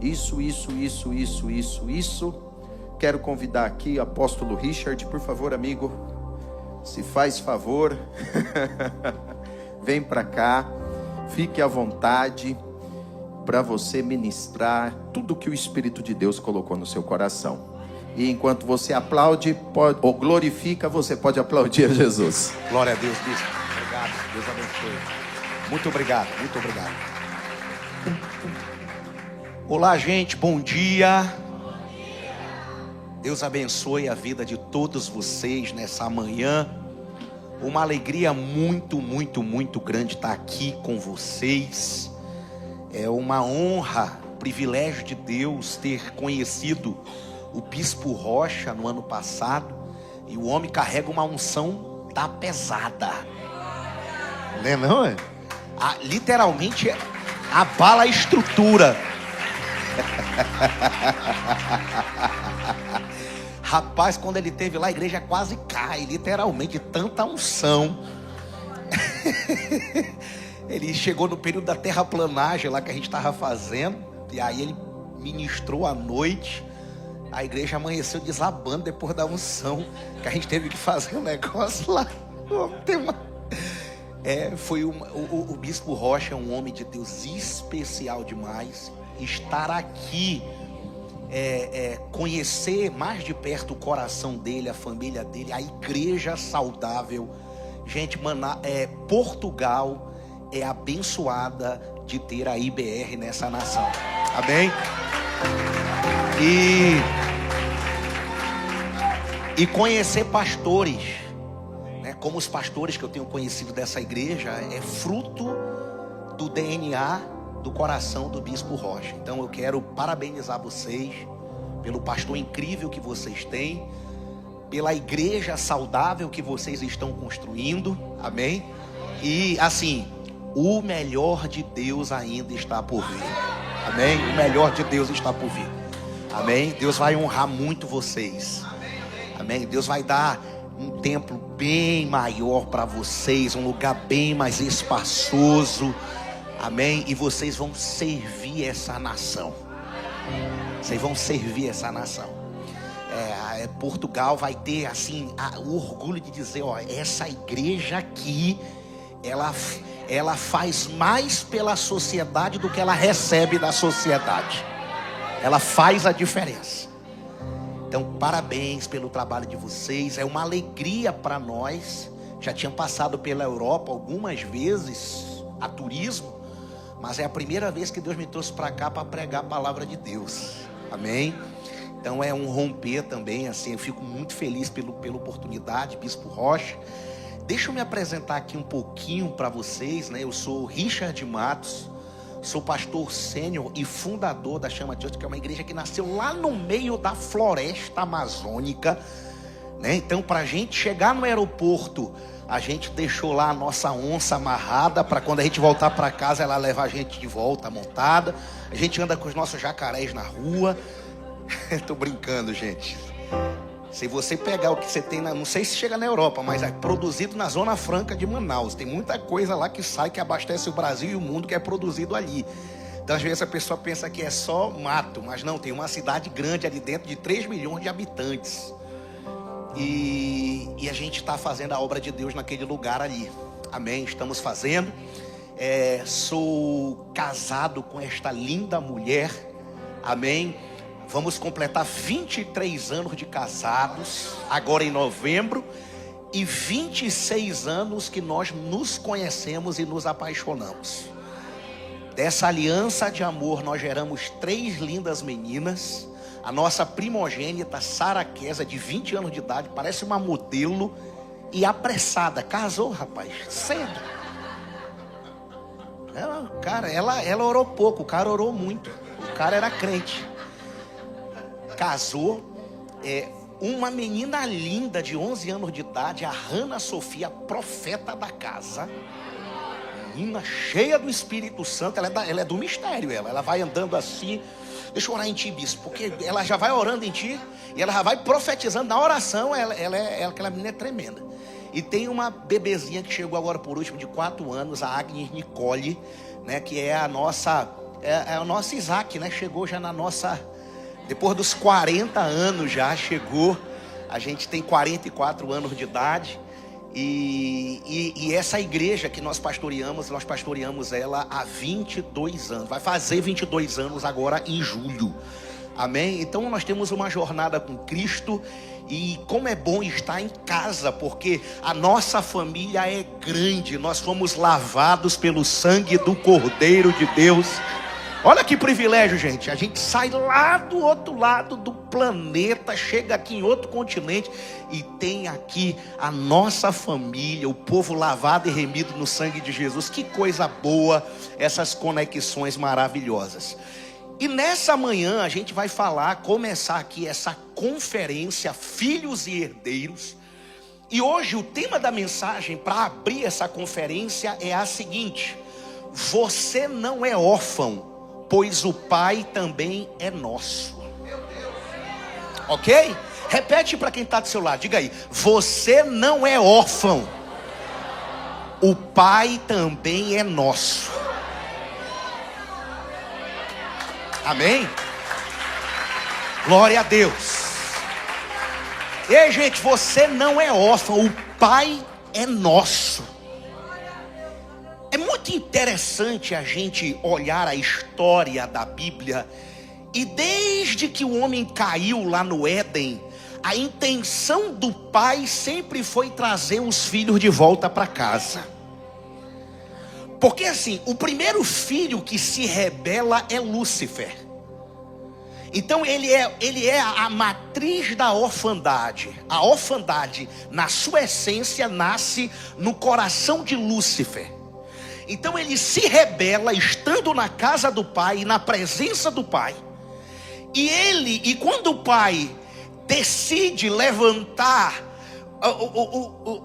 Isso. Quero convidar aqui o apóstolo Richard, por favor, amigo. Se faz favor. Vem para cá. Fique à vontade para você ministrar tudo que o Espírito de Deus colocou no seu coração. E enquanto você aplaude ou glorifica, você pode aplaudir a Jesus. Glória a Deus, bispo. Obrigado, Deus abençoe. Muito obrigado. Olá, gente, bom dia. Deus abençoe a vida de todos vocês nessa manhã. Uma alegria muito grande estar aqui com vocês. É uma honra, privilégio de Deus ter conhecido o Bispo Rocha no ano passado. E o homem carrega uma unção da pesada. Não é? Literalmente abala a estrutura. Rapaz, quando ele esteve lá, a igreja quase cai, literalmente, tanta unção. Ele chegou no período da terraplanagem lá que a gente estava fazendo, e aí ele ministrou à noite. A igreja amanheceu desabando depois da unção, que a gente teve que fazer um negócio lá. O Bispo Rocha é um homem de Deus especial demais. Estar aqui, conhecer mais de perto o coração dele, a família dele, a igreja saudável. Gente, Portugal é abençoada de ter a IBR nessa nação. Amém? E conhecer pastores, né, como os pastores que eu tenho conhecido dessa igreja, é fruto do DNA do coração do Bispo Rocha. Então eu quero parabenizar vocês pelo pastor incrível que vocês têm, pela igreja saudável que vocês estão construindo. Amém? E assim, o melhor de Deus ainda está por vir. Amém? O melhor de Deus está por vir. Amém? Deus vai honrar muito vocês. Amém? Deus vai dar um templo bem maior para vocês, um lugar bem mais espaçoso. Amém? E vocês vão servir essa nação. Vocês vão servir essa nação. Portugal vai ter assim o orgulho de dizer, essa igreja aqui, ela faz mais pela sociedade do que ela recebe da sociedade. Ela faz a diferença. Então, parabéns pelo trabalho de vocês. É uma alegria para nós. Já tinha passado pela Europa algumas vezes a turismo, mas é a primeira vez que Deus me trouxe para cá para pregar a palavra de Deus. Amém? Então é um romper também, assim, eu fico muito feliz pela oportunidade, Bispo Rocha. Deixa eu me apresentar aqui um pouquinho para vocês, né? Eu sou Richard Matos, sou pastor sênior e fundador da Chama Church, que é uma igreja que nasceu lá no meio da floresta amazônica, né? Então, para a gente chegar no aeroporto, a gente deixou lá a nossa onça amarrada, para quando a gente voltar para casa, ela leva a gente de volta montada. A gente anda com os nossos jacarés na rua. Tô brincando, gente. Se você pegar o que você tem, não sei se chega na Europa, mas é produzido na Zona Franca de Manaus. Tem muita coisa lá que sai, que abastece o Brasil e o mundo, que é produzido ali. Então às vezes a pessoa pensa que é só mato, mas não, tem uma cidade grande ali dentro de 3 milhões de habitantes. E a gente está fazendo a obra de Deus naquele lugar ali. Amém? Estamos fazendo. Sou casado com esta linda mulher. Amém? Vamos completar 23 anos de casados, agora em novembro, e 26 anos que nós nos conhecemos e nos apaixonamos. Dessa aliança de amor nós geramos 3 lindas meninas. A nossa primogênita, Sara Queza, de 20 anos de idade, parece uma modelo e apressada. Casou, rapaz, cedo. Ela orou pouco, o cara orou muito. O cara era crente. Casou. Uma menina linda de 11 anos de idade, a Hannah Sofia, profeta da casa. Menina cheia do Espírito Santo. Ela é do mistério. Ela vai andando assim. Deixa eu orar em ti, bispo, porque ela já vai orando em ti e ela já vai profetizando na oração. Aquela menina é tremenda. E tem uma bebezinha que chegou agora por último, de 4 anos, a Agnes Nicole, né, que é a nossa É o nosso Isaac, né? Chegou já na nossa... Depois dos 40 anos já chegou. A gente tem 44 anos de idade. E essa igreja que nós pastoreamos ela há 22 anos. Vai fazer 22 anos agora em julho. Amém? Então nós temos uma jornada com Cristo. E como é bom estar em casa, porque a nossa família é grande. Nós fomos lavados pelo sangue do Cordeiro de Deus. Olha que privilégio, gente. A gente sai lá do outro lado do planeta, chega aqui em outro continente e tem aqui a nossa família, o povo lavado e remido no sangue de Jesus. Que coisa boa, essas conexões maravilhosas. E nessa manhã a gente vai começar aqui essa conferência Filhos e Herdeiros. E hoje o tema da mensagem para abrir essa conferência é a seguinte: você não é órfão, pois o Pai também é nosso. Ok? Repete para quem está do seu lado, diga aí: você não é órfão, o Pai também é nosso. Amém? Glória a Deus. Ei, gente, você não é órfão, o Pai é nosso. É muito interessante a gente olhar a história da Bíblia. E desde que o homem caiu lá no Éden, a intenção do pai sempre foi trazer os filhos de volta para casa. Porque assim, o primeiro filho que se rebela é Lúcifer. Então ele é a matriz da orfandade. A orfandade, na sua essência, nasce no coração de Lúcifer. Então ele se rebela estando na casa do pai, na presença do pai. E quando o pai decide levantar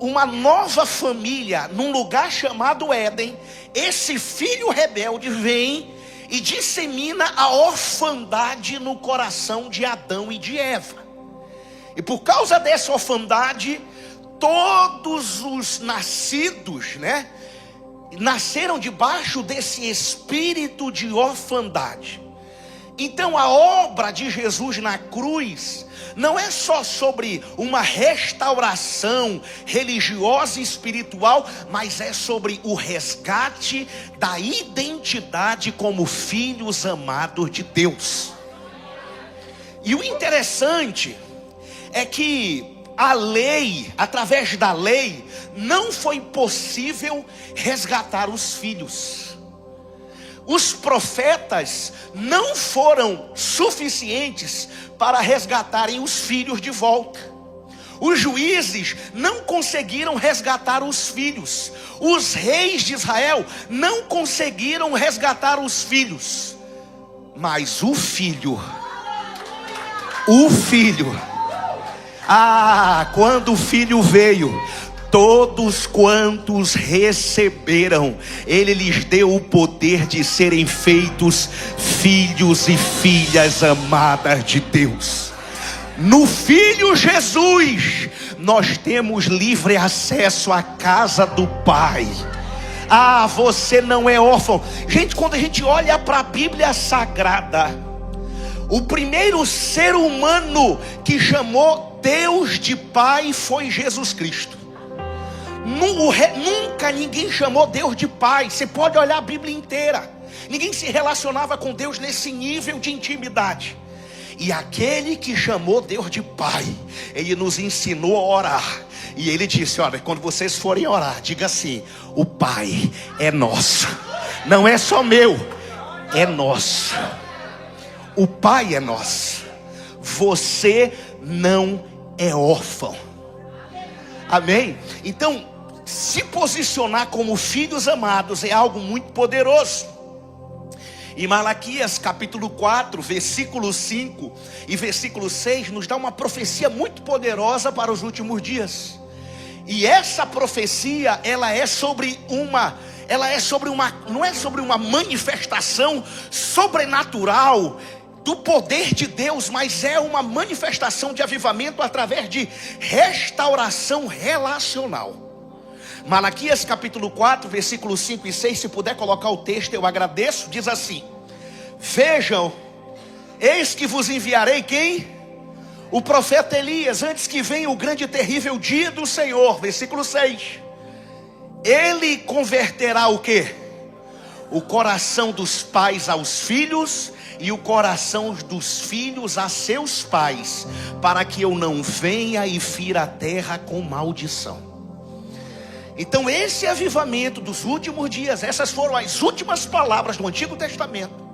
uma nova família num lugar chamado Éden, esse filho rebelde vem e dissemina a orfandade no coração de Adão e de Eva. E por causa dessa orfandade, todos os nascidos, nasceram debaixo desse espírito de orfandade. Então a obra de Jesus na cruz não é só sobre uma restauração religiosa e espiritual, mas é sobre o resgate da identidade como filhos amados de Deus. E o interessante é que a lei, através da lei, não foi possível resgatar os filhos. Os profetas não foram suficientes para resgatarem os filhos de volta. Os juízes não conseguiram resgatar os filhos. Os reis de Israel não conseguiram resgatar os filhos. Mas o filho, quando o filho veio, todos quantos receberam, ele lhes deu o poder de serem feitos filhos e filhas amadas de Deus. No Filho Jesus, nós temos livre acesso à casa do Pai. Você não é órfão. Gente, quando a gente olha para a Bíblia Sagrada, o primeiro ser humano que chamou Deus de Pai foi Jesus Cristo. Nunca ninguém chamou Deus de Pai. Você pode olhar a Bíblia inteira. Ninguém se relacionava com Deus nesse nível de intimidade. E aquele que chamou Deus de Pai, ele nos ensinou a orar. E ele disse: olha, quando vocês forem orar, diga assim: o Pai é nosso. Não é só meu, é nosso. O Pai é nosso. Você não é órfão. Amém? Então, se posicionar como filhos amados é algo muito poderoso. Em Malaquias capítulo 4, versículo 5 e versículo 6 nos dá uma profecia muito poderosa para os últimos dias. E essa profecia, não é sobre uma manifestação sobrenatural do poder de Deus, mas é uma manifestação de avivamento através de restauração relacional. Malaquias capítulo 4, versículos 5 e 6, se puder colocar o texto, eu agradeço. Diz assim: Vejam, eis que vos enviarei quem? O profeta Elias, antes que venha o grande e terrível dia do Senhor. Versículo 6. Ele converterá o quê? O coração dos pais aos filhos e o coração dos filhos a seus pais, para que eu não venha e fira a terra com maldição. Então esse avivamento dos últimos dias, essas foram as últimas palavras do Antigo Testamento.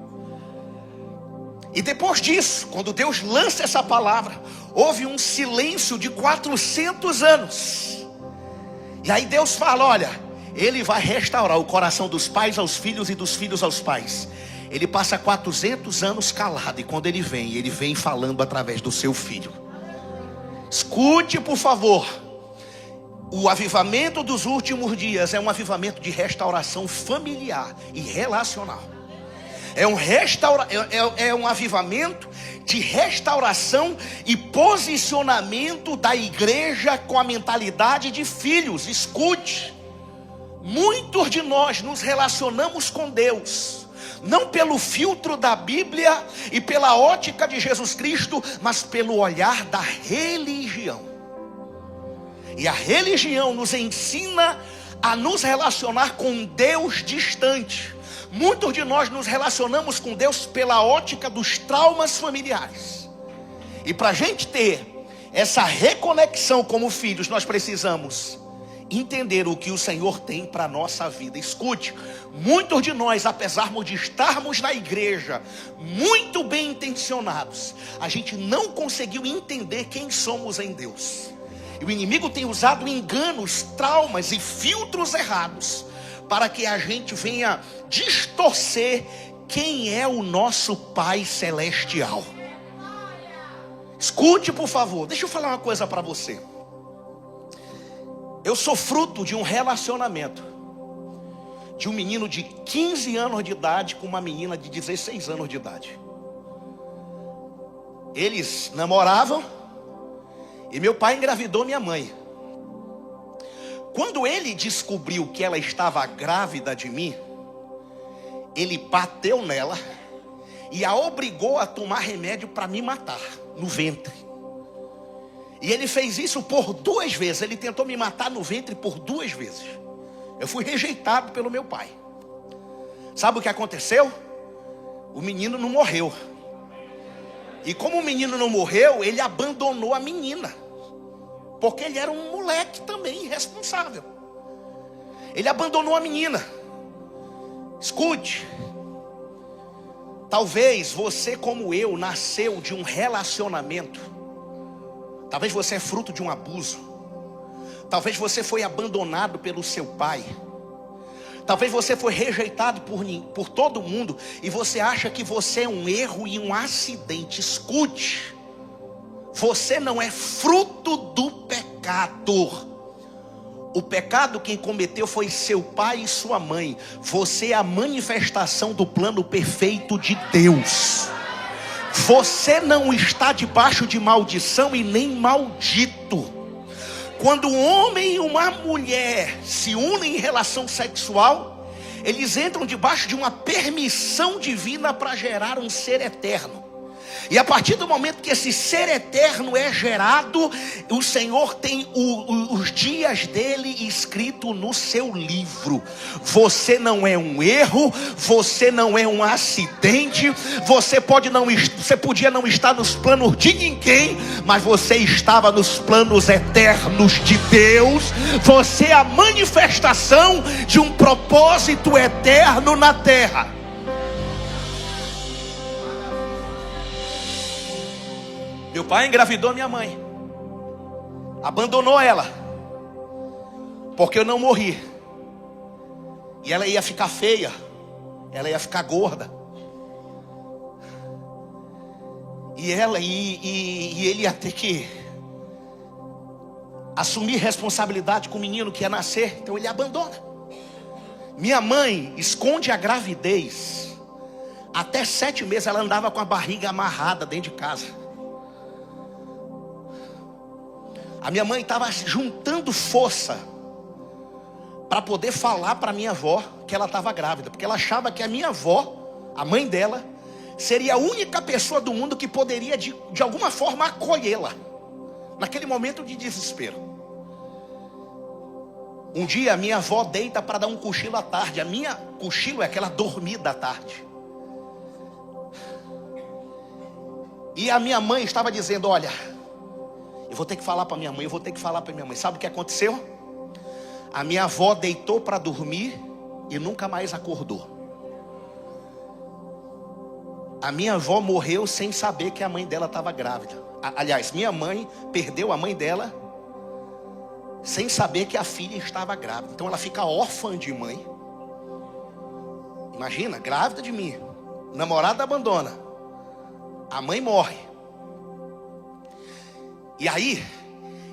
E depois disso, quando Deus lança essa palavra, houve um silêncio de 400 anos. E aí Deus fala, olha, Ele vai restaurar o coração dos pais aos filhos e dos filhos aos pais. Ele passa 400 anos calado, e quando Ele vem falando através do seu filho. Escute, por favor. O avivamento dos últimos dias é um avivamento de restauração familiar e relacional. É um avivamento de restauração e posicionamento da igreja com a mentalidade de filhos. Escute, muitos de nós nos relacionamos com Deus, não pelo filtro da Bíblia e pela ótica de Jesus Cristo, mas pelo olhar da religião. E a religião nos ensina a nos relacionar com Deus distante. Muitos de nós nos relacionamos com Deus pela ótica dos traumas familiares. E para a gente ter essa reconexão como filhos, nós precisamos entender o que o Senhor tem para a nossa vida. Escute, muitos de nós, apesar de estarmos na igreja muito bem intencionados, a gente não conseguiu entender quem somos em Deus. E o inimigo tem usado enganos, traumas e filtros errados para que a gente venha distorcer quem é o nosso Pai Celestial. Escute, por favor, deixa eu falar uma coisa para você. Eu sou fruto de um relacionamento de um menino de 15 anos de idade com uma menina de 16 anos de idade. Eles namoravam e meu pai engravidou minha mãe. Quando ele descobriu que ela estava grávida de mim, ele bateu nela e a obrigou a tomar remédio para me matar no ventre. E ele fez isso por 2 vezes. Ele tentou me matar no ventre por 2 vezes. Eu fui rejeitado pelo meu pai. Sabe o que aconteceu? O menino não morreu. E como o menino não morreu, ele abandonou a menina, porque ele era um moleque também irresponsável. Ele abandonou a menina. Escute, talvez você, como eu, nasceu de um relacionamento. Talvez você é fruto de um abuso. Talvez você foi abandonado pelo seu pai. Talvez você foi rejeitado por todo mundo e você acha que você é um erro e um acidente. Escute, você não é fruto do pecado. O pecado quem cometeu foi seu pai e sua mãe. Você é a manifestação do plano perfeito de Deus. Você não está debaixo de maldição e nem maldito. Quando um homem e uma mulher se unem em relação sexual, eles entram debaixo de uma permissão divina para gerar um ser eterno. E a partir do momento que esse ser eterno é gerado, o Senhor tem os dias dele escrito no seu livro. Você não é um erro, você não é um acidente, você podia não estar nos planos de ninguém, mas você estava nos planos eternos de Deus. Você é a manifestação de um propósito eterno na terra. Meu pai engravidou minha mãe, abandonou ela, porque eu não morri. E ela ia ficar feia, ela ia ficar gorda. E ele ia ter que assumir responsabilidade com o menino que ia nascer. Então ele abandona. Minha mãe esconde a gravidez. Até 7 meses ela andava com a barriga amarrada dentro de casa. A minha mãe estava juntando força para poder falar para minha avó que ela estava grávida, porque ela achava que a minha avó, a mãe dela, seria a única pessoa do mundo que poderia de alguma forma acolhê-la naquele momento de desespero. Um dia a minha avó deita para dar um cochilo à tarde. A minha cochilo é aquela dormida à tarde. E a minha mãe estava dizendo: olha, eu vou ter que falar para minha mãe, eu vou ter que falar para minha mãe. Sabe o que aconteceu? A minha avó deitou para dormir e nunca mais acordou. A minha avó morreu sem saber que a mãe dela estava grávida. Aliás, minha mãe perdeu a mãe dela sem saber que a filha estava grávida. Então ela fica órfã de mãe. Imagina, grávida de mim, namorada abandona, a mãe morre. E aí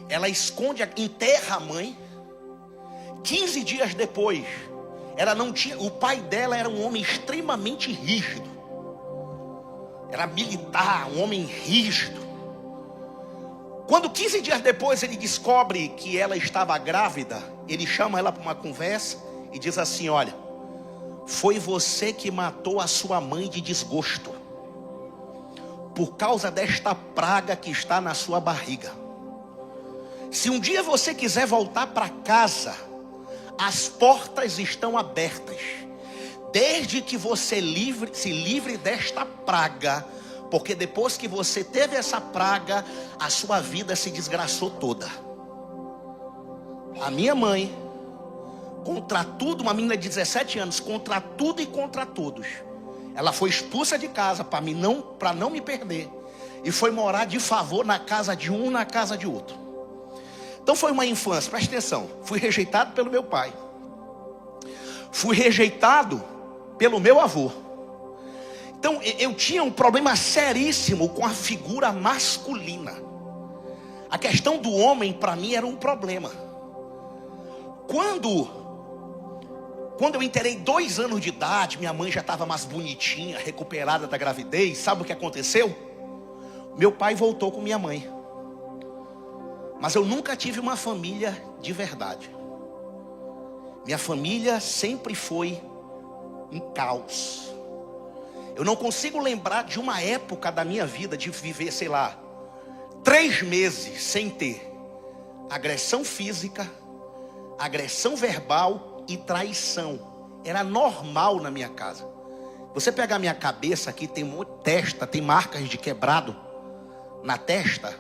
ela esconde, enterra a mãe. 15 dias depois, ela não tinha, o pai dela era um homem extremamente rígido. Era militar, um homem rígido. Quando 15 dias depois ele descobre que ela estava grávida, ele chama ela para uma conversa e diz assim: olha, foi você que matou a sua mãe de desgosto, por causa desta praga que está na sua barriga. Se um dia você quiser voltar para casa, as portas estão abertas, desde que você se livre desta praga, porque depois que você teve essa praga, a sua vida se desgraçou toda. A minha mãe, contra tudo, uma menina de 17 anos, contra tudo e contra todos, ela foi expulsa de casa para não me perder, e foi morar de favor na casa de um, na casa de outro. Então foi uma infância, presta atenção. Fui rejeitado pelo meu pai, fui rejeitado pelo meu avô. Então eu tinha um problema seríssimo com a figura masculina. A questão do homem para mim era um problema. Quando eu inteirei 2 anos de idade, minha mãe já estava mais bonitinha, recuperada da gravidez. Sabe o que aconteceu? Meu pai voltou com minha mãe. Mas eu nunca tive uma família de verdade. Minha família sempre foi um caos. Eu não consigo lembrar de uma época da minha vida de viver, 3 meses sem ter agressão física, agressão verbal e traição. Era normal na minha casa. Você pegar minha cabeça aqui, tem testa, tem marcas de quebrado na testa.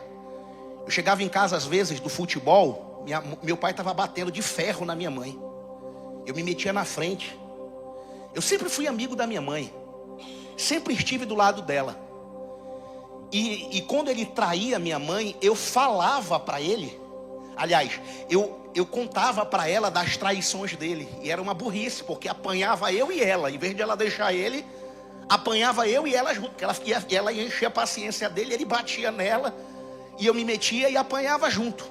Eu chegava em casa às vezes do futebol, meu pai estava batendo de ferro na minha mãe. Eu me metia na frente. Eu sempre fui amigo da minha mãe, sempre estive do lado dela. E quando ele traía minha mãe, eu falava para ele. Aliás, eu contava para ela das traições dele. E era uma burrice, porque apanhava eu e ela. Em vez de ela deixar ele, apanhava eu e ela junto. Porque ela ia encher a paciência dele, ele batia nela, e eu me metia e apanhava junto.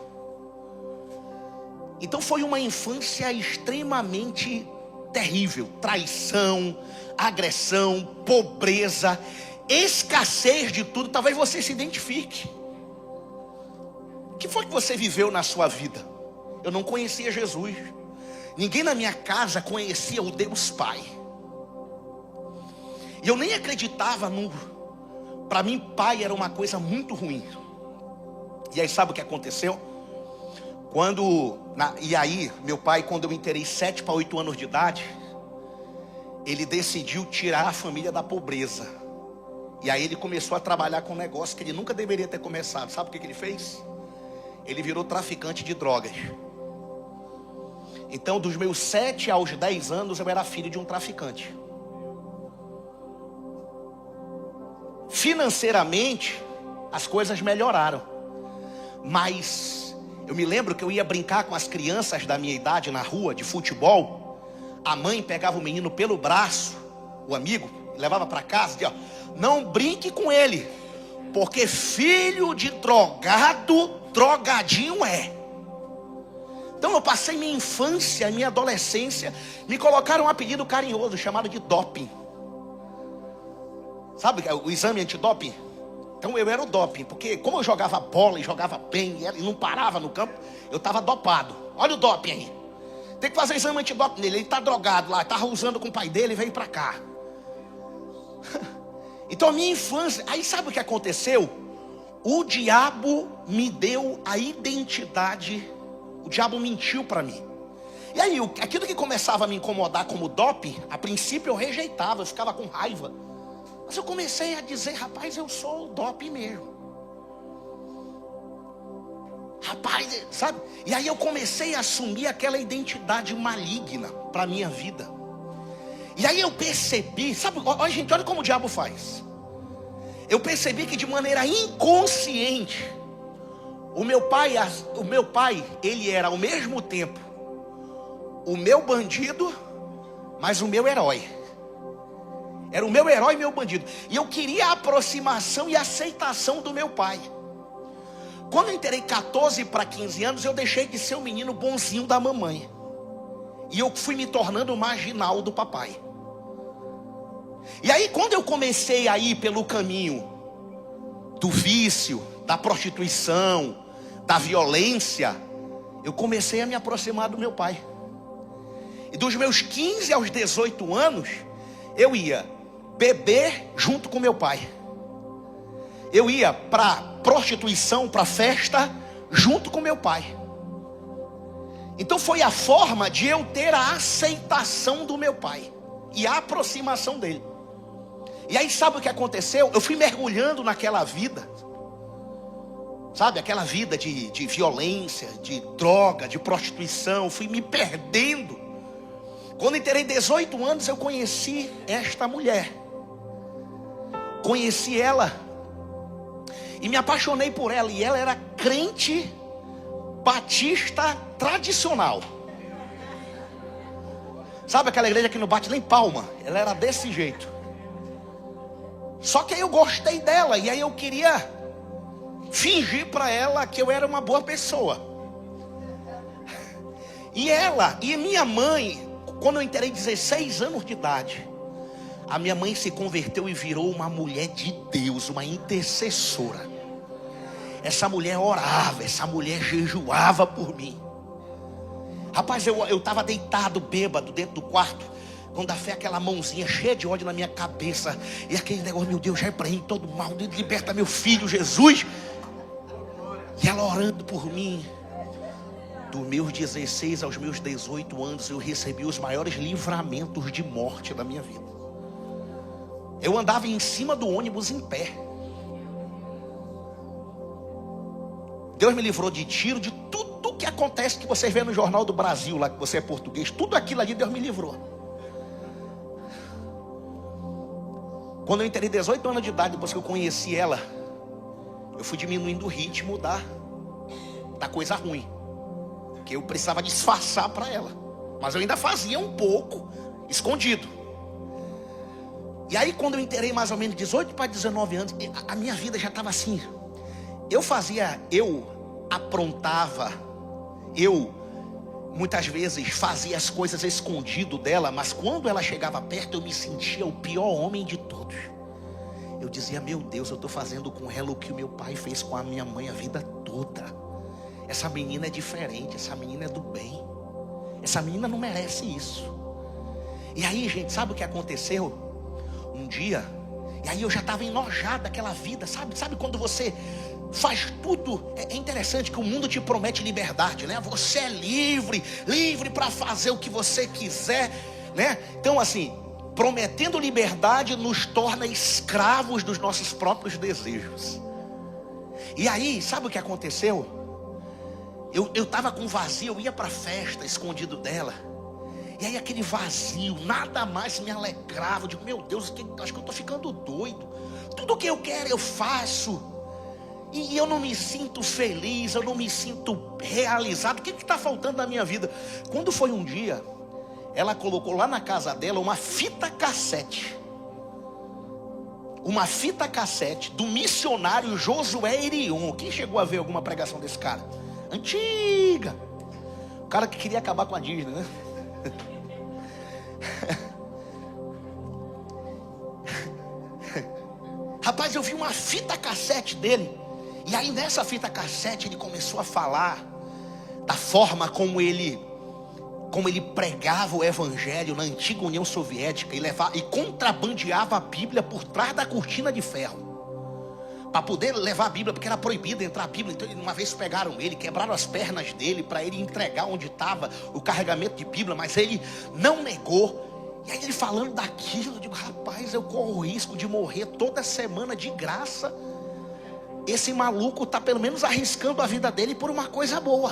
Então foi uma infância extremamente terrível. Traição, agressão, pobreza, escassez de tudo. Talvez você se identifique. O que foi que você viveu na sua vida? Eu não conhecia Jesus. Ninguém na minha casa conhecia o Deus Pai. E eu nem acreditava para mim, pai era uma coisa muito ruim. E aí sabe o que aconteceu? Meu pai, quando eu inteirei 7 para 8 anos de idade, ele decidiu tirar a família da pobreza. E aí ele começou a trabalhar com um negócio que ele nunca deveria ter começado. Sabe o que ele fez? Ele virou traficante de drogas. Então dos meus 7 aos 10 anos eu era filho de um traficante. Financeiramente as coisas melhoraram, mas eu me lembro que eu ia brincar com as crianças da minha idade na rua de futebol. A mãe pegava o menino pelo braço, o amigo, levava para casa e dizia: não brinque com ele, porque filho de drogado, drogadinho é. Então eu passei minha infância, minha adolescência, me colocaram um apelido carinhoso chamado de doping. Sabe o exame antidoping? Então eu era o doping, porque como eu jogava bola e jogava bem e não parava no campo, eu estava dopado. Olha o doping aí. Tem que fazer exame antidoping nele. Ele está drogado lá, estava usando com o pai dele e veio para cá. Então a minha infância, aí sabe o que aconteceu? O diabo me deu a identidade, o diabo mentiu para mim. E aí, aquilo que começava a me incomodar como dope, a princípio eu rejeitava, eu ficava com raiva. Mas eu comecei a dizer, rapaz, eu sou o dope mesmo. Rapaz, sabe? E aí eu comecei a assumir aquela identidade maligna para a minha vida. E aí eu percebi, sabe, olha gente, olha como o diabo faz. Eu percebi que de maneira inconsciente, o meu pai, ele era ao mesmo tempo o meu bandido, mas o meu herói. Era o meu herói e meu bandido. E eu queria a aproximação e aceitação do meu pai. Quando eu entrei 14 para 15 anos, eu deixei de ser o menino bonzinho da mamãe. E eu fui me tornando o marginal do papai. E aí quando eu comecei a ir pelo caminho do vício, da prostituição, da violência, eu comecei a me aproximar do meu pai. E dos meus 15 aos 18 anos, eu ia beber junto com meu pai. Eu ia para prostituição, para festa, junto com meu pai. Então foi a forma de eu ter a aceitação do meu pai e a aproximação dele. E aí sabe o que aconteceu? Eu fui mergulhando naquela vida, sabe, aquela vida de violência, de droga, de prostituição. Fui me perdendo. Quando eu terei 18 anos, eu conheci esta mulher. Conheci ela e me apaixonei por ela. E ela era crente batista tradicional. Sabe aquela igreja que não bate nem palma? Ela era desse jeito. Só que aí eu gostei dela. E aí eu queria fingir para ela que eu era uma boa pessoa. E ela e minha mãe, quando eu entrei 16 anos de idade, a minha mãe se converteu e virou uma mulher de Deus, uma intercessora. Essa mulher orava, essa mulher jejuava por mim. Rapaz, eu estava deitado, bêbado, dentro do quarto, quando a fé, aquela mãozinha cheia de ódio na minha cabeça, e aquele negócio, meu Deus, já repreende todo mal, liberta meu filho Jesus. E ela orando por mim. Dos meus 16 aos meus 18 anos, eu recebi os maiores livramentos de morte da minha vida. Eu andava em cima do ônibus em pé. Deus me livrou de tiro, de tudo que acontece que você vê no Jornal do Brasil, lá que você é português. Tudo aquilo ali Deus me livrou. Quando eu entrei 18 anos de idade, depois que eu conheci ela, eu fui diminuindo o ritmo da coisa ruim, que eu precisava disfarçar para ela. Mas eu ainda fazia um pouco escondido. E aí quando eu entrei mais ou menos 18 para 19 anos, a minha vida já estava assim. Eu aprontava, eu muitas vezes fazia as coisas escondido dela, mas quando ela chegava perto eu me sentia o pior homem de todos. Eu dizia, meu Deus, eu estou fazendo com ela o que o meu pai fez com a minha mãe a vida toda. Essa menina é diferente, essa menina é do bem. Essa menina não merece isso. E aí, gente, sabe o que aconteceu? Um dia, e aí eu já estava enojado daquela vida, sabe quando você faz tudo. É interessante que o mundo te promete liberdade, né? Você é livre para fazer o que você quiser, né? Então assim, prometendo liberdade nos torna escravos dos nossos próprios desejos. E aí, sabe o que aconteceu? Eu estava com vazio, eu ia para a festa escondido dela. E aí aquele vazio, nada mais me alegrava. Eu digo, meu Deus, acho que eu estou ficando doido. Tudo que eu quero eu faço. E eu não me sinto feliz, eu não me sinto realizado. O que está faltando na minha vida? Quando foi um dia, ela colocou lá na casa dela uma fita cassete. Uma fita cassete do missionário Josué Irion. Quem chegou a ver alguma pregação desse cara? Antiga. O cara que queria acabar com a Disney, né? Rapaz, eu vi uma fita cassete dele. E aí nessa fita cassete ele começou a falar da forma como ele como ele pregava o evangelho na antiga União Soviética e contrabandeava a Bíblia por trás da cortina de ferro, para poder levar a Bíblia, porque era proibido entrar a Bíblia. Então uma vez pegaram ele, quebraram as pernas dele para ele entregar onde estava o carregamento de Bíblia, mas ele não negou. E aí ele falando daquilo, eu digo, rapaz, eu corro o risco de morrer toda semana de graça. Esse maluco está pelo menos arriscando a vida dele por uma coisa boa.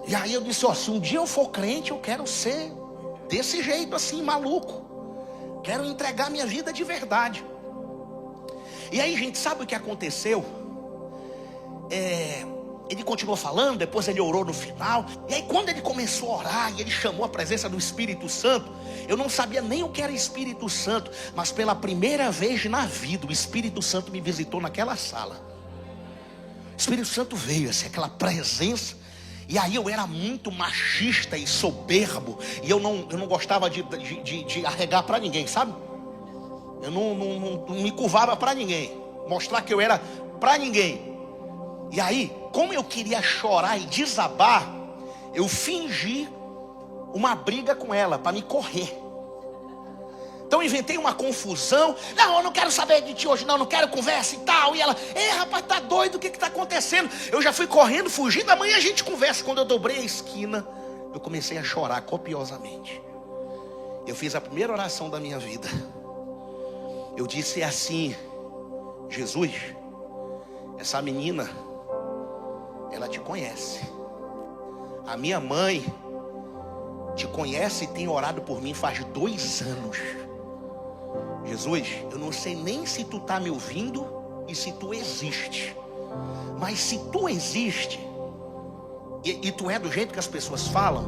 E aí eu disse, ó, se um dia eu for crente, eu quero ser desse jeito assim, maluco. Quero entregar minha vida de verdade. E aí, gente, sabe o que aconteceu? Ele continuou falando, depois ele orou no final. E aí quando ele começou a orar e ele chamou a presença do Espírito Santo, eu não sabia nem o que era Espírito Santo, mas pela primeira vez na vida o Espírito Santo me visitou naquela sala. O Espírito Santo veio, assim, aquela presença. E aí eu era muito machista e soberbo, e eu não gostava de arregar para ninguém, sabe? Eu não me curvava para ninguém, mostrar que eu era para ninguém. E aí, como eu queria chorar e desabar, eu fingi uma briga com ela para me correr. Então eu inventei uma confusão. Não, eu não quero saber de ti hoje, não quero conversa e tal. E ela, rapaz, tá doido, o que está acontecendo? Eu já fui correndo, fugindo, amanhã a gente conversa. Quando eu dobrei a esquina, eu comecei a chorar copiosamente. Eu fiz a primeira oração da minha vida. Eu disse assim, Jesus, essa menina, ela te conhece. A minha mãe te conhece e tem orado por mim faz 2 anos. Jesus, eu não sei nem se tu está me ouvindo e se tu existe. Mas se tu existe e tu é do jeito que as pessoas falam,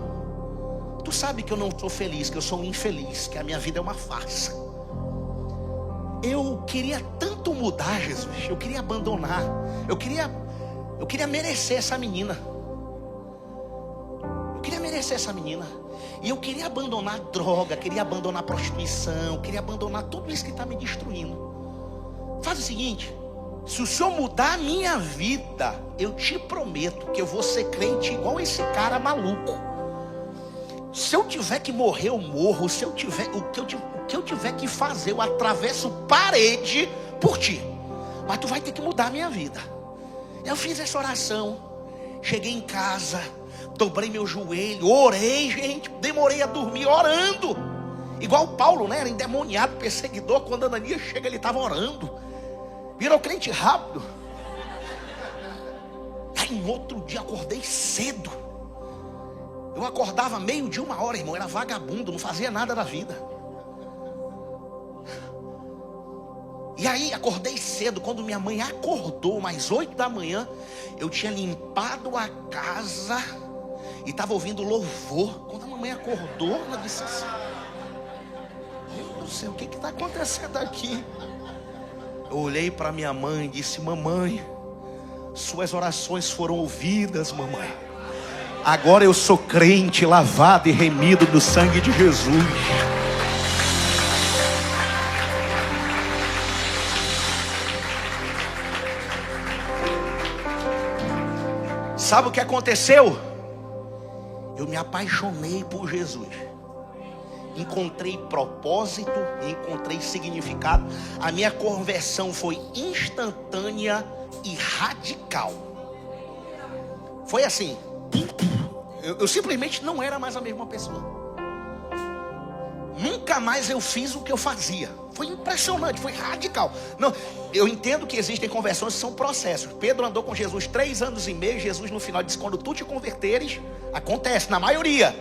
tu sabe que eu não sou feliz, que eu sou um infeliz, que a minha vida é uma farsa. Eu queria tanto mudar, Jesus. Eu queria abandonar. Eu queria merecer essa menina. Eu queria merecer essa menina. E eu queria abandonar droga, queria abandonar prostituição, queria abandonar tudo isso que está me destruindo. Faz o seguinte, se o Senhor mudar a minha vida, eu te prometo que eu vou ser crente igual esse cara maluco. Se eu tiver que morrer, eu morro. Se eu tiver, o que eu tiver que fazer, eu atravesso parede por ti. Mas tu vai ter que mudar a minha vida. Eu fiz essa oração, cheguei em casa, dobrei meu joelho, orei, gente, demorei a dormir orando. Igual Paulo, né? Era endemoniado, perseguidor. Quando Ananias chega, ele estava orando. Virou crente rápido. Aí no outro dia acordei cedo. Eu acordava meio-dia, 1h, irmão. Era vagabundo, não fazia nada da vida. E aí acordei cedo. Quando minha mãe acordou, mais 8 da manhã, eu tinha limpado a casa e estava ouvindo louvor. Quando a mamãe acordou, ela disse assim: eu não sei o que está acontecendo aqui. Eu olhei para minha mãe e disse: mamãe, suas orações foram ouvidas, mamãe. Agora eu sou crente, lavado e remido no sangue de Jesus. Sabe o que aconteceu? Eu me apaixonei por Jesus. Encontrei propósito, encontrei significado. A minha conversão foi instantânea e radical. Foi assim. Eu simplesmente não era mais a mesma pessoa. Nunca mais eu fiz o que eu fazia. Foi impressionante, foi radical. Não, eu entendo que existem conversões que são processos. Pedro andou com Jesus 3 anos e meio. Jesus no final disse: quando tu te converteres, acontece, na maioria.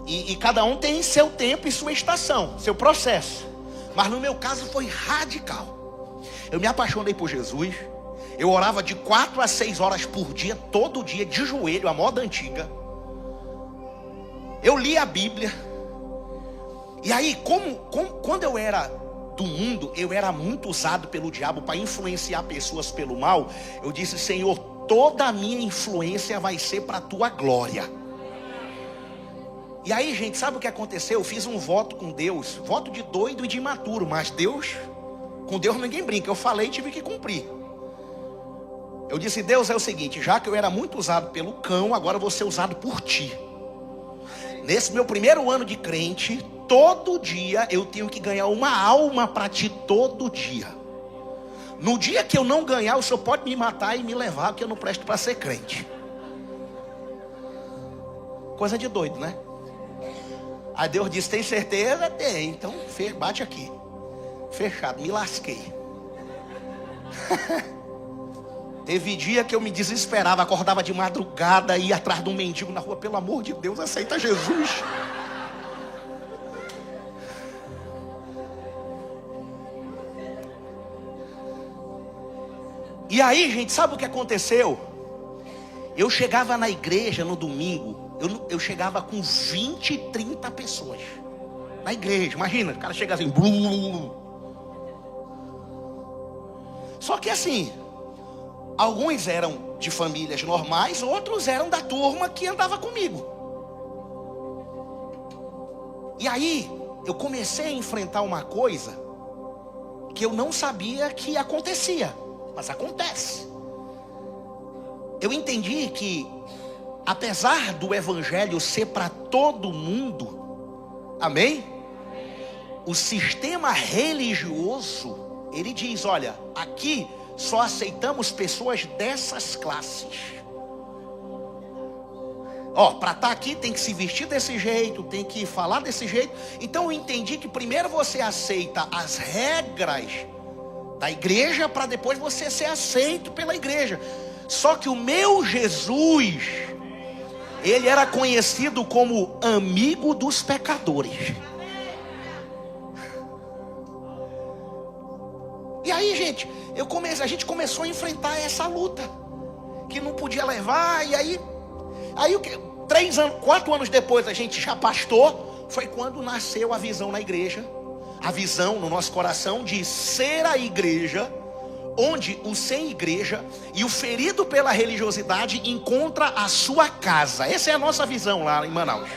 E cada um tem seu tempo e sua estação, seu processo. Mas no meu caso foi radical. Eu me apaixonei por Jesus. Eu orava de 4 a 6 horas por dia, todo dia, de joelho, a moda antiga. Eu li a Bíblia. E aí, quando eu era do mundo, eu era muito usado pelo diabo para influenciar pessoas pelo mal. Eu disse: Senhor, toda a minha influência vai ser para a tua glória. E aí, gente, sabe o que aconteceu? Eu fiz um voto com Deus, voto de doido e de imaturo, mas com Deus ninguém brinca. Eu falei e tive que cumprir. Eu disse: Deus, é o seguinte, já que eu era muito usado pelo cão, agora eu vou ser usado por ti. Nesse meu primeiro ano de crente, todo dia eu tenho que ganhar uma alma para ti, todo dia. No dia que eu não ganhar, o Senhor pode me matar e me levar, porque eu não presto para ser crente. Coisa de doido, né? Aí Deus disse: tem certeza? Tem. Então bate aqui. Fechado, me lasquei. Teve dia que eu me desesperava, acordava de madrugada, ia atrás de um mendigo na rua. Pelo amor de Deus, aceita Jesus. E aí, gente, sabe o que aconteceu? Eu chegava na igreja no domingo, eu chegava com 20, 30 pessoas na igreja. Imagina, o cara chega assim, Só que assim, alguns eram de famílias normais, outros eram da turma que andava comigo. E aí, eu comecei a enfrentar uma coisa que eu não sabia que acontecia, mas acontece. Eu entendi que, apesar do evangelho ser para todo mundo, amém? O sistema religioso, ele diz: olha, aqui só aceitamos pessoas dessas classes. Para estar aqui tem que se vestir desse jeito, tem que falar desse jeito. Então eu entendi que primeiro você aceita as regras da igreja, para depois você ser aceito pela igreja. Só que o meu Jesus, ele era conhecido como amigo dos pecadores. E aí, gente, a gente começou a enfrentar essa luta que não podia levar. E aí o que? 4 anos depois, a gente já pastor. Foi quando nasceu a visão na igreja, a visão no nosso coração de ser a igreja, onde o sem igreja e o ferido pela religiosidade encontra a sua casa. Essa é a nossa visão lá em Manaus.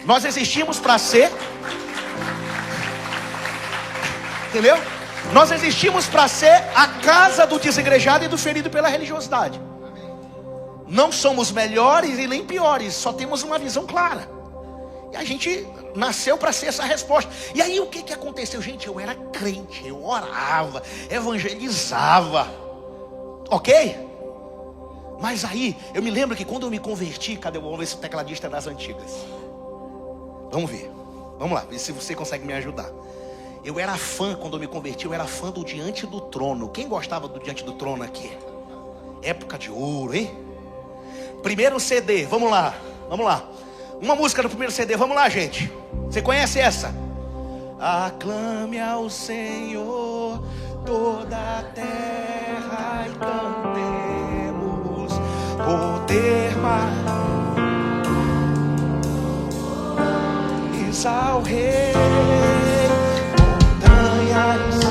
Nós existimos para ser, entendeu? Nós existimos para ser a casa do desigrejado e do ferido pela religiosidade. Não somos melhores e nem piores, só temos uma visão clara. E a gente nasceu para ser essa resposta. E aí o que aconteceu? Gente, eu era crente, eu orava, evangelizava, ok? Mas aí, eu me lembro que quando eu me converti, vamos ver se o tecladista é das antigas. Vamos ver, vamos lá, ver se você consegue me ajudar. Eu era fã, quando eu me converti, eu era fã do Diante do Trono. Quem gostava do Diante do Trono aqui? Época de ouro, hein? Primeiro CD, vamos lá. Uma música do primeiro CD, vamos lá, gente. Você conhece essa? Aclame ao Senhor toda a terra e cantemos poder mais ao Rei, montanhas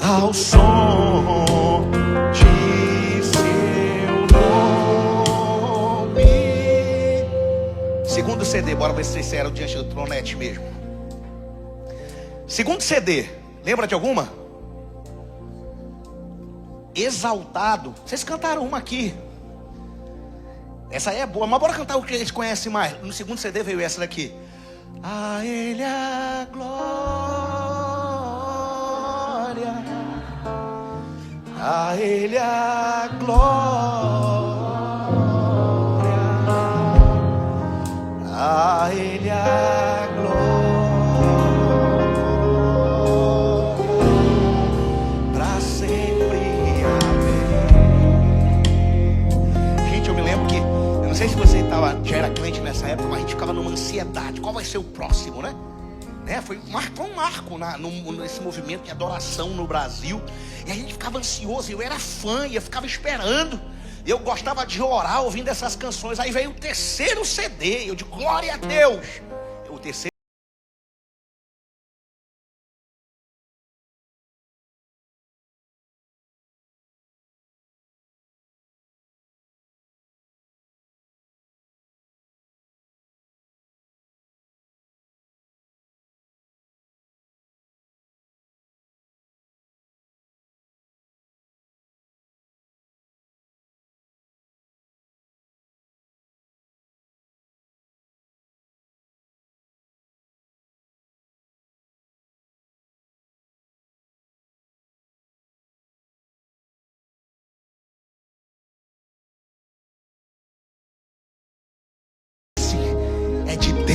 ao som de seu nome. Segundo CD, bora ver se era o Diante do Tronete mesmo. Segundo CD, lembra de alguma? Exaltado. Vocês cantaram uma aqui. Essa aí é boa, mas bora cantar o que a gente conhece mais. No segundo CD veio essa daqui. A Ele a glória, a Ele a glória, a Ele a glória, para sempre, amém. Gente, eu me lembro que, eu não sei se você já era crente nessa época, mas a gente ficava numa ansiedade. Qual vai ser o próximo, né? Foi um marco nesse movimento de adoração no Brasil. E a gente ficava ansioso, eu era fã, e eu ficava esperando. Eu gostava de orar ouvindo essas canções. Aí veio o terceiro CD, eu digo, glória a Deus. O terceiro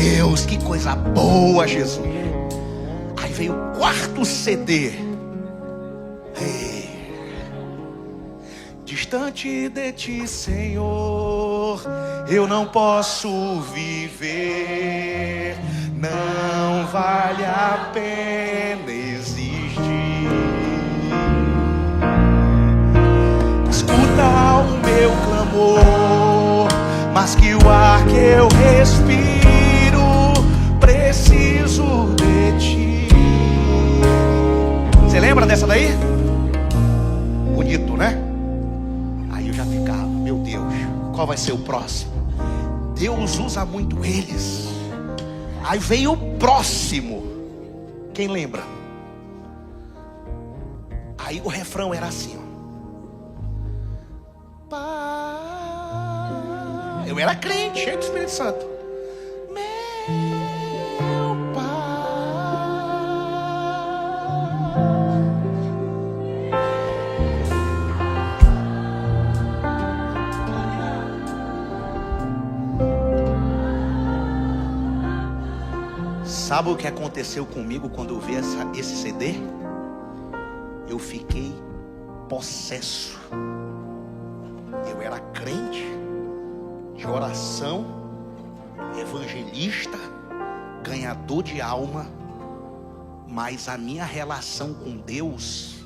Deus, que coisa boa, Jesus. Aí veio o quarto CD. Distante de ti, Senhor, eu não posso viver. Não vale a pena existir. Escuta o meu clamor, mas que o ar que eu respiro, preciso de ti. Você lembra dessa daí? Bonito, né? Aí eu já ficava, meu Deus, qual vai ser o próximo? Deus usa muito eles. Aí veio o próximo. Quem lembra? Aí o refrão era assim, ó. Eu era crente, cheio do Espírito Santo. Meu Pai. Sabe o que aconteceu comigo quando eu vi esse CD? Eu fiquei possesso. Eu era crente, de oração, evangelista, ganhador de alma, mas a minha relação com Deus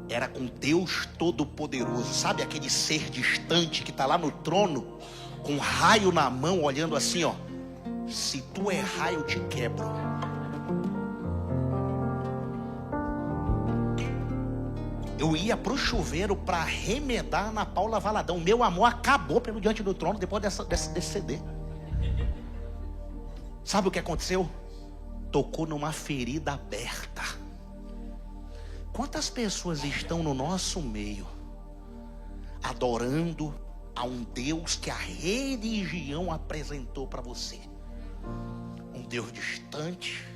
era com Deus Todo-Poderoso. Sabe aquele ser distante que está lá no trono, com um raio na mão, olhando assim, ó. Se tu errar, eu te quebro. Eu ia pro chuveiro para remedar na Paula Valadão. Meu amor acabou pelo diante do trono depois desse CD. Sabe o que aconteceu? Tocou numa ferida aberta. Quantas pessoas estão no nosso meio adorando a um Deus que a religião apresentou para você? Um Deus distante,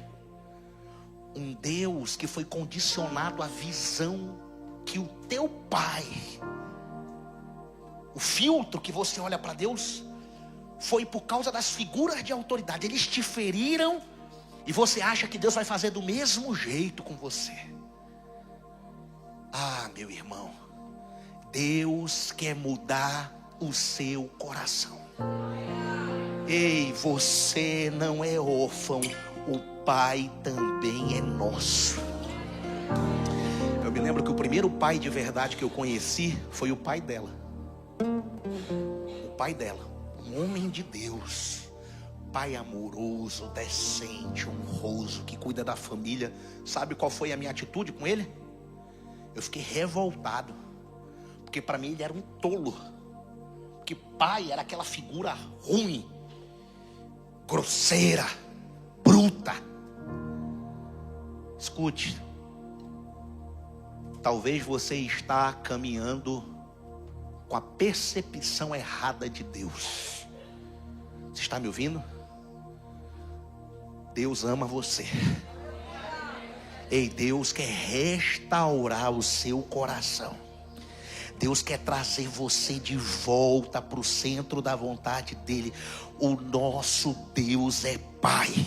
um Deus que foi condicionado à visão que o teu pai, o filtro que você olha para Deus, foi por causa das figuras de autoridade. Eles te feriram e você acha que Deus vai fazer do mesmo jeito com você. Ah, meu irmão, Deus quer mudar o seu coração. Ei, você não é órfão, o Pai também é nosso. Eu me lembro que o primeiro pai de verdade que eu conheci foi o pai dela. O pai dela, um homem de Deus, pai amoroso, decente, honroso, que cuida da família. Sabe qual foi a minha atitude com ele? Eu fiquei revoltado, porque para mim ele era um tolo. Porque pai era aquela figura ruim, grosseira, bruta. Escute, talvez você está caminhando com a percepção errada de Deus. Você está me ouvindo? Deus ama você. Ei, Deus quer restaurar o seu coração. Deus quer trazer você de volta para o centro da vontade dele. O nosso Deus é Pai.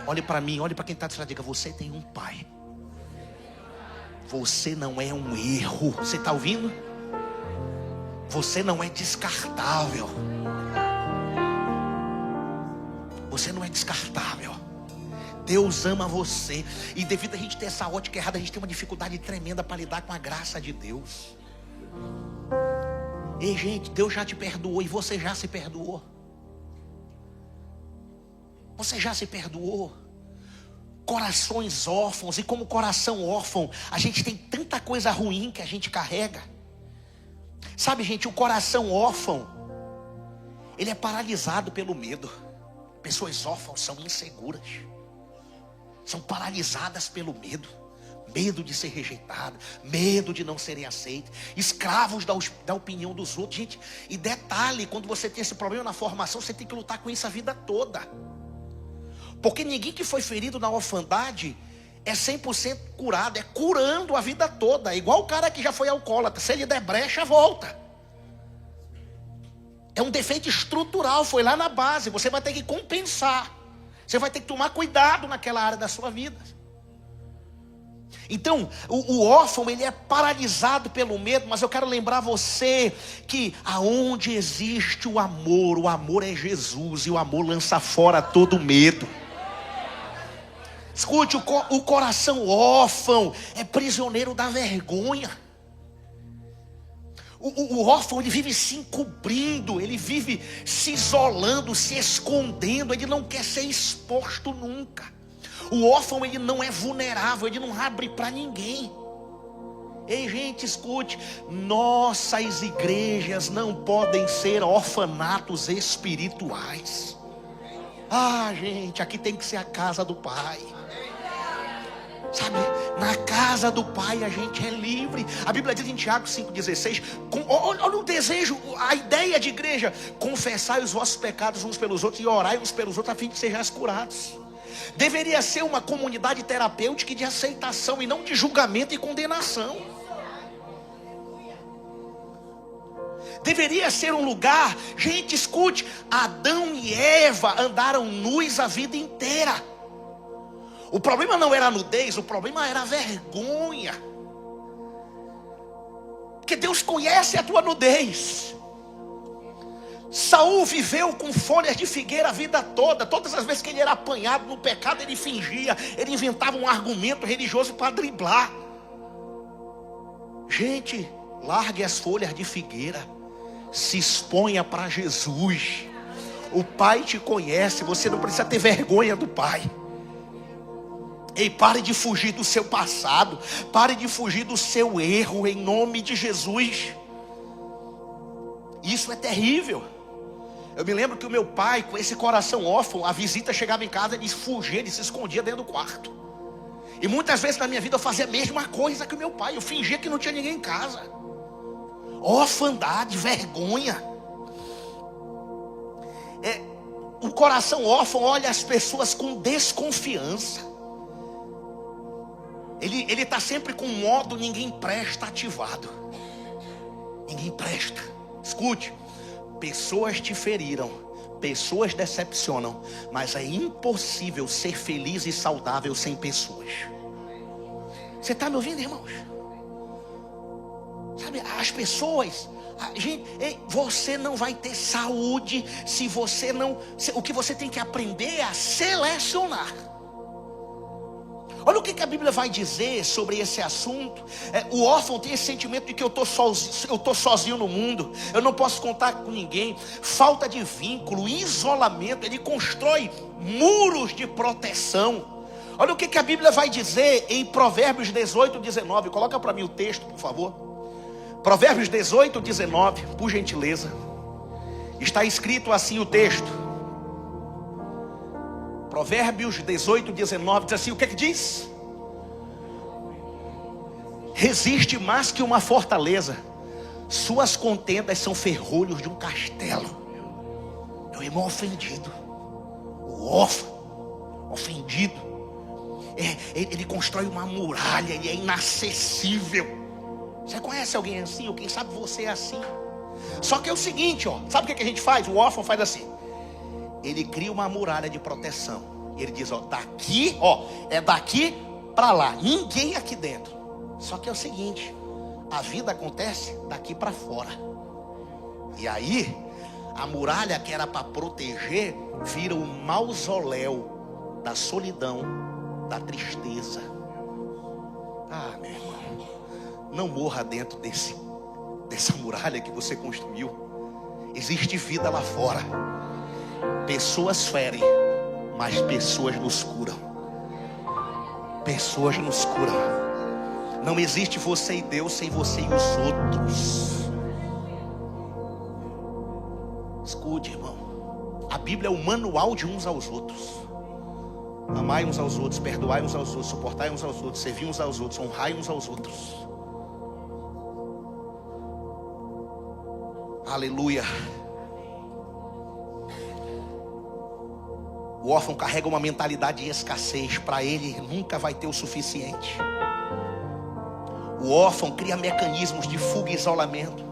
Olhe para mim, olhe para quem está dizendo, diga, você tem um Pai. Você não é um erro. Você está ouvindo? Você não é descartável. Você não é descartável. Deus ama você. E devido a gente ter essa ótica errada, a gente tem uma dificuldade tremenda para lidar com a graça de Deus. Ei, gente, Deus já te perdoou e você já se perdoou. Você já se perdoou. Corações órfãos, e como coração órfão, a gente tem tanta coisa ruim que a gente carrega. Sabe, gente, o coração órfão, ele é paralisado pelo medo. Pessoas órfãs são inseguras, são paralisadas pelo medo. Medo de ser rejeitado, medo de não serem aceitos, escravos da opinião dos outros. Gente, e detalhe, quando você tem esse problema na formação, você tem que lutar com isso a vida toda. Porque ninguém que foi ferido na orfandade é 100% curado, é curando a vida toda. É igual o cara que já foi alcoólatra, se ele der brecha, volta. É um defeito estrutural, foi lá na base. Você vai ter que compensar. Você vai ter que tomar cuidado naquela área da sua vida. Então, o órfão, ele é paralisado pelo medo, mas eu quero lembrar você que aonde existe o amor é Jesus, e o amor lança fora todo medo. Escute, o coração órfão é prisioneiro da vergonha. O órfão, ele vive se encobrindo, ele vive se isolando, se escondendo, ele não quer ser exposto nunca. O órfão, ele não é vulnerável, ele não abre para ninguém. Ei, gente, escute, nossas igrejas não podem ser orfanatos espirituais. Ah, gente, aqui tem que ser a casa do Pai. Sabe, na casa do Pai a gente é livre. A Bíblia diz em Tiago 5,16, olha o desejo, a ideia de igreja: confessai os vossos pecados uns pelos outros e orai uns pelos outros a fim de sejais curados. Deveria ser uma comunidade terapêutica e de aceitação, e não de julgamento e condenação. Deveria ser um lugar, gente, escute, Adão e Eva andaram nus a vida inteira. O problema não era a nudez, o problema era a vergonha. Porque Deus conhece a tua nudez. Saul viveu com folhas de figueira a vida toda. Todas as vezes que ele era apanhado no pecado, ele fingia, ele inventava um argumento religioso para driblar. Gente, largue as folhas de figueira, se exponha para Jesus. O Pai te conhece, você não precisa ter vergonha do Pai. Ei, pare de fugir do seu passado, pare de fugir do seu erro, em nome de Jesus. Isso é terrível. Eu me lembro que o meu pai, com esse coração órfão, a visita chegava em casa, ele fugia, ele se escondia dentro do quarto. E muitas vezes na minha vida eu fazia a mesma coisa que o meu pai, eu fingia que não tinha ninguém em casa. Orfandade, vergonha. O coração órfão olha as pessoas com desconfiança. Ele está sempre com o modo ninguém presta ativado. Ninguém presta. Escute, pessoas te feriram, pessoas decepcionam, mas é impossível ser feliz e saudável sem pessoas. Você está me ouvindo, irmãos? Sabe, as pessoas, gente, você não vai ter saúde se você não. O que você tem que aprender é a selecionar. Olha o que a Bíblia vai dizer sobre esse assunto. O órfão tem esse sentimento de que eu estou sozinho no mundo, eu não posso contar com ninguém. Falta de vínculo, isolamento, ele constrói muros de proteção. Olha o que a Bíblia vai dizer em Provérbios 18, 19. Coloca para mim o texto, por favor. Provérbios 18, 19, por gentileza. Está escrito assim o texto. Provérbios 18, 19, diz assim, o que diz? Resiste mais que uma fortaleza, suas contendas são ferrolhos de um castelo. É o irmão ofendido, o órfão ofendido, ele constrói uma muralha, ele é inacessível. Você conhece alguém assim, ou quem sabe você é assim? Só que é o seguinte, sabe o que a gente faz? O órfão faz assim, ele cria uma muralha de proteção. Ele diz, daqui, é daqui para lá, ninguém aqui dentro. Só que é o seguinte, a vida acontece daqui para fora. E aí, a muralha que era para proteger, vira o mausoléu da solidão, da tristeza. Ah, meu irmão, não morra dentro dessa muralha que você construiu. Existe vida lá fora. Pessoas ferem, mas pessoas nos curam. Pessoas nos curam. Não existe você e Deus sem você e os outros. Escute, irmão, a Bíblia é o manual de uns aos outros. Amai uns aos outros, perdoai uns aos outros, suportai uns aos outros, servir uns aos outros, honrai uns aos outros. Aleluia. O órfão carrega uma mentalidade de escassez. Para ele nunca vai ter o suficiente. O órfão cria mecanismos de fuga e isolamento.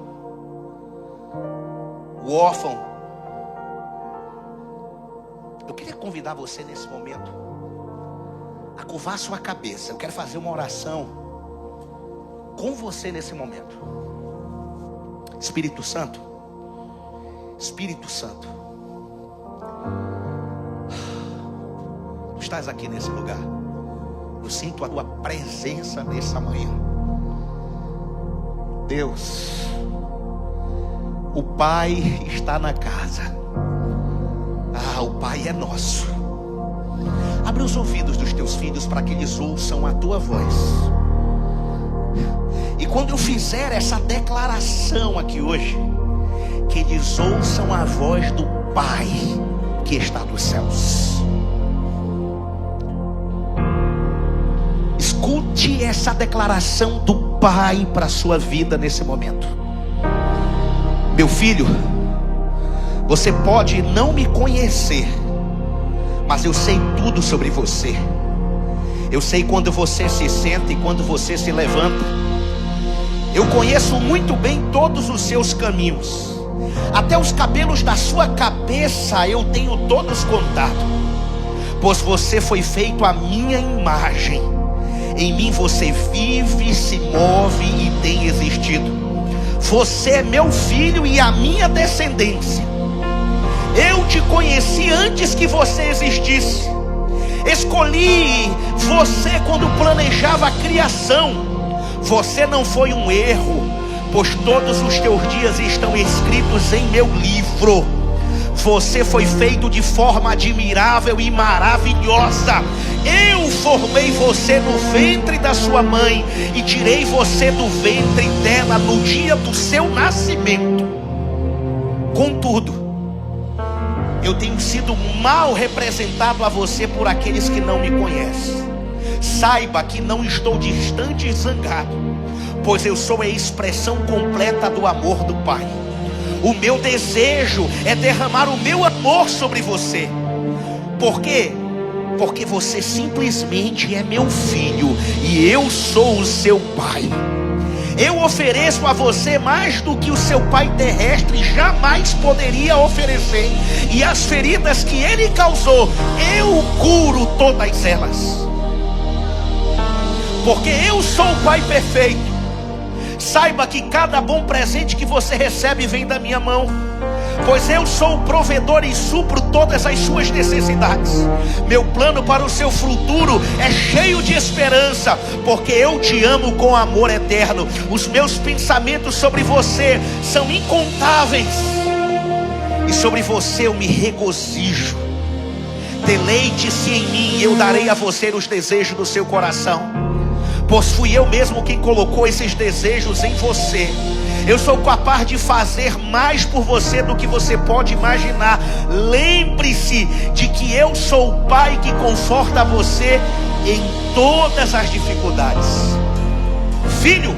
o órfão. Eu queria convidar você nesse momento a curvar sua cabeça. Eu quero fazer uma oração com você nesse momento. Espírito Santo, Espírito Santo, tu estás aqui nesse lugar. Eu sinto a tua presença nessa manhã. Deus, o Pai está na casa. O Pai é nosso. Abre os ouvidos dos teus filhos para que eles ouçam a tua voz. E quando eu fizer essa declaração aqui hoje, que eles ouçam a voz do Pai que está nos céus. Escute essa declaração do Pai para a sua vida nesse momento. Meu filho, você pode não me conhecer, mas eu sei tudo sobre você. Eu sei quando você se senta e quando você se levanta. Eu conheço muito bem todos os seus caminhos. Até os cabelos da sua cabeça eu tenho todos contados. Pois você foi feito à minha imagem. Em mim você vive, se move e tem existido. Você é meu filho e a minha descendência. Eu te conheci antes que você existisse. Escolhi você quando planejava a criação. Você não foi um erro, pois todos os teus dias estão escritos em meu livro. Você foi feito de forma admirável e maravilhosa. Eu formei você no ventre da sua mãe e tirei você do ventre dela no dia do seu nascimento. Contudo, eu tenho sido mal representado a você por aqueles que não me conhecem. Saiba que não estou distante e zangado, pois eu sou a expressão completa do amor do Pai. O meu desejo é derramar o meu amor sobre você. Por quê? Porque você simplesmente é meu filho e eu sou o seu pai. Eu ofereço a você mais do que o seu pai terrestre jamais poderia oferecer. E as feridas que ele causou, eu curo todas elas. Porque eu sou o Pai perfeito. Saiba que cada bom presente que você recebe vem da minha mão. Pois eu sou o provedor e supro todas as suas necessidades. Meu plano para o seu futuro é cheio de esperança, porque eu te amo com amor eterno. Os meus pensamentos sobre você são incontáveis, e sobre você eu me regozijo. Deleite-se em mim e eu darei a você os desejos do seu coração. Pois fui eu mesmo quem colocou esses desejos em você. Eu sou capaz de fazer mais por você do que você pode imaginar. Lembre-se de que eu sou o Pai que conforta você em todas as dificuldades. Filho,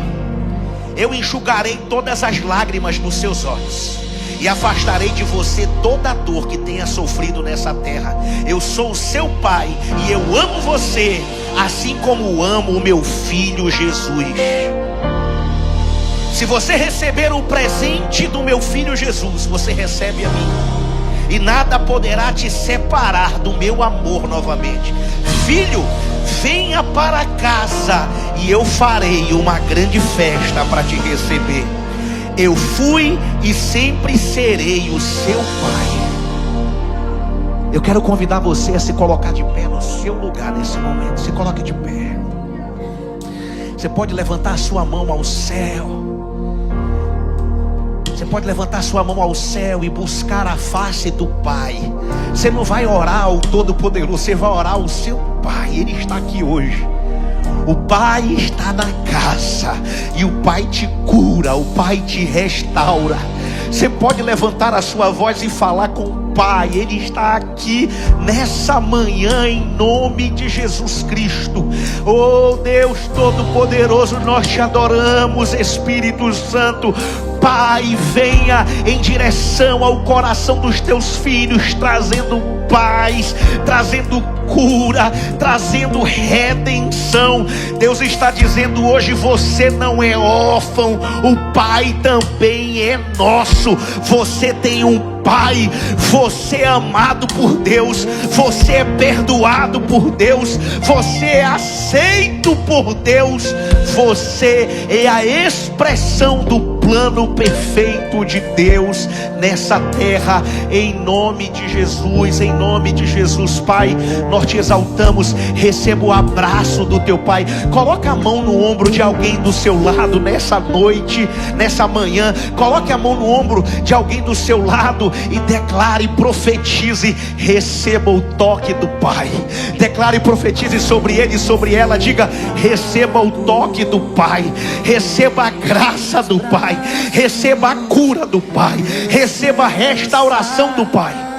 eu enxugarei todas as lágrimas dos seus olhos e afastarei de você toda a dor que tenha sofrido nessa terra. Eu sou o seu Pai e eu amo você, assim como amo o meu filho Jesus. Se você receber o presente do meu filho Jesus, você recebe a mim, e nada poderá te separar do meu amor novamente. Filho, venha para casa e eu farei uma grande festa para te receber. Eu fui e sempre serei o seu Pai. Eu quero convidar você a se colocar de pé no seu lugar nesse momento. Se coloque de pé. Você pode levantar a sua mão ao céu. Você pode levantar sua mão ao céu e buscar a face do Pai. Você não vai orar ao Todo-Poderoso, você vai orar ao seu Pai. Ele está aqui hoje. O Pai está na casa e o Pai te cura, o Pai te restaura. Você pode levantar a sua voz e falar com o Pai. Ele está aqui nessa manhã em nome de Jesus Cristo. Oh Deus Todo-Poderoso, nós te adoramos, Espírito Santo. Pai, venha em direção ao coração dos teus filhos, trazendo paz, trazendo cura, trazendo redenção. Deus está dizendo hoje: você não é órfão, o Pai também é nosso. Você tem um Pai, você é amado por Deus, você é perdoado por Deus, você é aceito por Deus, você é a expressão do plano perfeito de Deus nessa terra, em nome de Jesus, em nome de Jesus. Pai, nós te exaltamos. Receba o abraço do teu Pai. Coloca a mão no ombro de alguém do seu lado nessa noite, nessa manhã. Coloque a mão no ombro de alguém do seu lado e declare e profetize: receba o toque do Pai. Declare e profetize sobre ele e sobre ela. Diga: receba o toque do Pai, receba a graça do Pai, receba a cura do Pai, receba a restauração do Pai.